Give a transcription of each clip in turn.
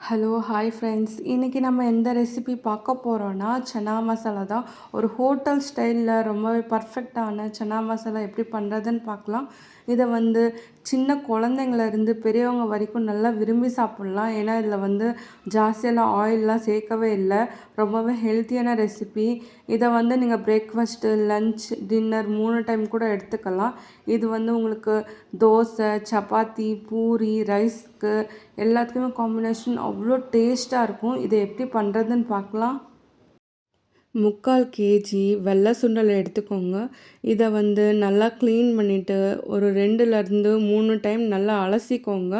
Hello hi friends. இன்றைக்கி நம்ம எந்த ரெசிபி பார்க்க போகிறோன்னா சன்னா மசாலா தான். ஒரு ஹோட்டல் ஸ்டைலில் ரொம்பவே பர்ஃபெக்டான சன்னா மசாலா எப்படி பண்ணுறதுன்னு பார்க்கலாம். இதை சின்ன குழந்தைங்கள்லேருந்து பெரியவங்க வரைக்கும் நல்லா விரும்பி சாப்பிட்லாம். ஏன்னா இதில் ஜாஸ்தியெல்லாம் ஆயிலெலாம் சேர்க்கவே இல்லை. ரொம்பவே ஹெல்த்தியான ரெசிபி. இதை நீங்கள் பிரேக்ஃபாஸ்ட்டு, லன்ச், டின்னர் 3 டைம் கூட எடுத்துக்கலாம். இது உங்களுக்கு தோசை, சப்பாத்தி, பூரி, ரைஸ்க்கு எல்லாத்துக்குமே காம்பினேஷன் அவ்வளோ டேஸ்ட்டாக இருக்கும். இதை எப்படி பண்ணுறதுன்னு பார்க்கலாம். 3/4 கேஜி வெள்ளை சுண்டல் எடுத்துக்கோங்க. இதை நல்லா க்ளீன் பண்ணிவிட்டு ஒரு 2லேருந்து 3 டைம் நல்லா அலசிக்கோங்க.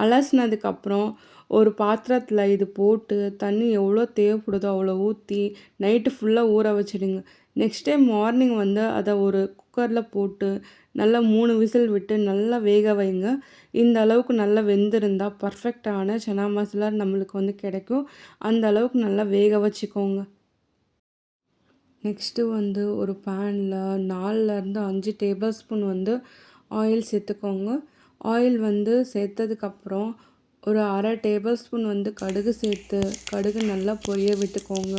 அலசினதுக்கப்புறம் ஒரு பாத்திரத்தில் இது போட்டு தண்ணி எவ்வளோ தேவைப்படுதோ அவ்வளோ ஊற்றி நைட்டு ஃபுல்லாக ஊற வச்சிடுங்க. நெக்ஸ்ட் டே மார்னிங் அதை ஒரு குக்கரில் போட்டு நல்லா 3 விசில் விட்டு நல்லா வேக வைங்க. இந்த அளவுக்கு நல்லா வெந்திருந்தால் பர்ஃபெக்டான சன்னா மசாலா நம்மளுக்கு கிடைக்கும். அந்த அளவுக்கு நல்லா வேக வச்சுக்கோங்க. நெக்ஸ்ட்டு ஒரு பேனில் 4லேருந்து 5 டேபிள் ஸ்பூன் ஆயில் சேர்த்துக்கோங்க. ஆயில் சேர்த்ததுக்கப்புறம் ஒரு 1/2 டேபிள் ஸ்பூன் கடுகு சேர்த்து கடுகு நல்லா பொரிய விட்டுக்கோங்க.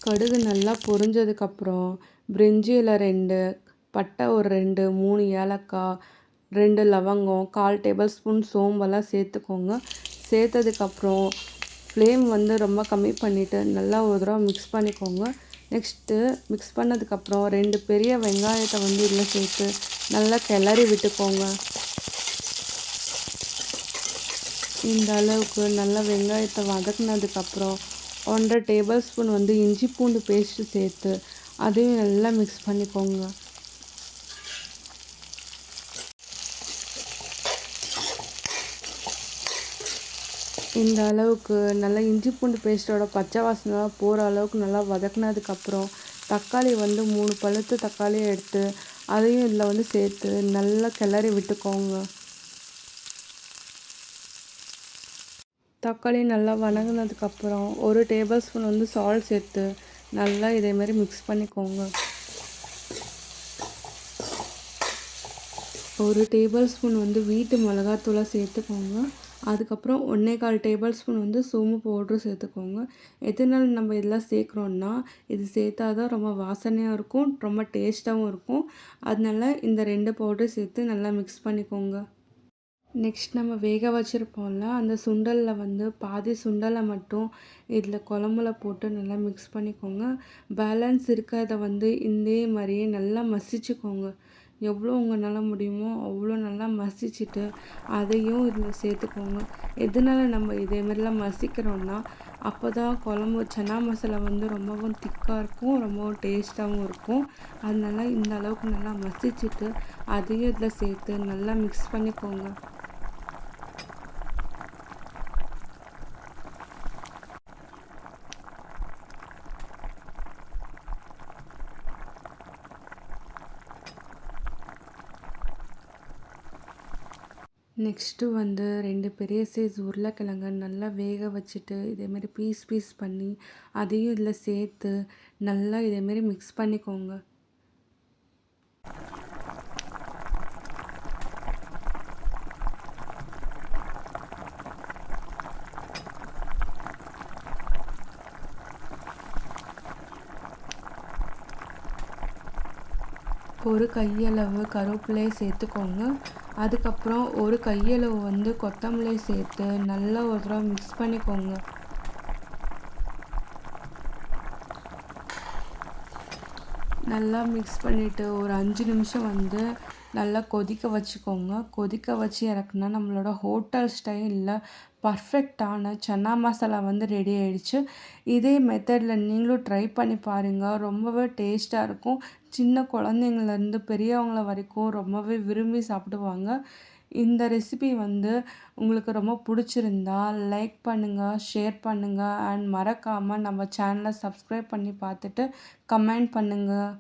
கடுகு நல்லா பொரிஞ்சதுக்கப்புறம் பிரிஞ்சி இலை 2, பட்டை ஒரு 2, 3 ஏலக்காய், 2 லவங்கம், 1/4 டேபிள் ஸ்பூன் சோம்பெல்லாம் சேர்த்துக்கோங்க. சேர்த்ததுக்கப்புறம் ஃப்ளேம் ரொம்ப கம்மி பண்ணிவிட்டு நல்லா ஒரு தடவை மிக்ஸ் பண்ணிக்கோங்க. நெக்ஸ்ட்டு மிக்ஸ் பண்ணதுக்கப்புறம் 2 பெரிய வெங்காயத்தை இதில் சேர்த்து நல்லா கிளறி விட்டுக்கோங்க. இந்த அளவுக்கு நல்லா வெங்காயத்தை வதக்குனதுக்கப்புறம் 1/2 டேபிள் ஸ்பூன் இஞ்சி பூண்டு பேஸ்ட்டு சேர்த்து அதையும் நல்லா மிக்ஸ் பண்ணிக்கோங்க. இந்த அளவுக்கு நல்லா இஞ்சி பூண்டு பேஸ்ட்டோட பச்சை வாசனைலாம் போகிற அளவுக்கு நல்லா வதக்குனதுக்கப்புறம் தக்காளி 3 பழுத்த தக்காளியை எடுத்து அதையும் இதில் சேர்த்து நல்லா கிளறி விட்டுக்கோங்க. தக்காளி நல்லா வதங்கினதுக்கப்புறம் 1 டேபிள் ஸ்பூன் சால்ட் சேர்த்து நல்லா இதேமாரி மிக்ஸ் பண்ணிக்கோங்க. 1 டேபிள் ஸ்பூன் வீட்டு மிளகாத்தூளை சேர்த்துக்கோங்க. அதுக்கப்புறம் 1 1/4 டேபிள் ஸ்பூன் சோம்பு பவுட்ரு சேர்த்துக்கோங்க. எதனால் நம்ம இதெல்லாம் சேர்க்குறோன்னா இது சேர்த்தா தான் ரொம்ப வாசனையாக இருக்கும், ரொம்ப டேஸ்ட்டாகவும் இருக்கும். அதனால இந்த 2 பவுட்ரு சேர்த்து நல்லா மிக்ஸ் பண்ணிக்கோங்க. நெக்ஸ்ட் நம்ம வேக வச்சுருப்போம்ல அந்த சுண்டலில் பாதி சுண்டலை மட்டும் இதில் குழம்புல போட்டு நல்லா மிக்ஸ் பண்ணிக்கோங்க. பேலன்ஸ் இருக்கிறத இதே மாதிரியே நல்லா மசிச்சுக்கோங்க. எவ்வளோ உங்களால் முடியுமோ அவ்வளோ நல்லா மசிச்சுட்டு அதையும் இதில் சேர்த்துக்கோங்க. எதனால நம்ம இதேமாரிலாம் மசிக்கிறோன்னா அப்போ தான் குழம்பு சன்னா மசாலா ரொம்பவும் திக்காக இருக்கும், ரொம்பவும் டேஸ்ட்டாகவும் இருக்கும். அதனால இந்த அளவுக்கு நல்லா மசிச்சுட்டு அதையும் இதில் சேர்த்து நல்லா மிக்ஸ் பண்ணிக்கோங்க. நெக்ஸ்ட்டு 2 பெரிய சைஸ் உருளைக்கிழங்க நல்லா வேக வச்சுட்டு இதேமாரி பீஸ் பண்ணி அதையும் இதில் சேர்த்து நல்லா இதேமாரி மிக்ஸ் பண்ணிக்கோங்க. ஒரு கையளவு கருவேப்பிலையை சேர்த்துக்கோங்க. அதுக்கப்புறம் ஒரு கையளவு கொத்தமல்லி சேர்த்து நல்லா ஒரு தடவை மிக்ஸ் பண்ணிக்கோங்க. நல்லா மிக்ஸ் பண்ணிவிட்டு ஒரு 5 நிமிஷம் நல்லா கொதிக்க வச்சுக்கோங்க. கொதிக்க வச்சு இறக்குனா நம்மளோட ஹோட்டல் ஸ்டைலில் பர்ஃபெக்டான சன்னா மசாலா ரெடி ஆகிடுச்சு. இதே மெத்தடில் நீங்களும் ட்ரை பண்ணி பாருங்கள். ரொம்பவே டேஸ்ட்டாக இருக்கும். சின்ன குழந்தைங்கள்லேருந்து பெரியவங்கள வரைக்கும் ரொம்பவே விரும்பி சாப்பிடுவாங்க. இந்த ரெசிபி உங்களுக்கு ரொம்ப பிடிச்சிருந்தா லைக் பண்ணுங்கள், ஷேர் பண்ணுங்கள் அண்ட் மறக்காமல் நம்ம சேனலை சப்ஸ்கிரைப் பண்ணி பார்த்துட்டு கமெண்ட் பண்ணுங்கள்.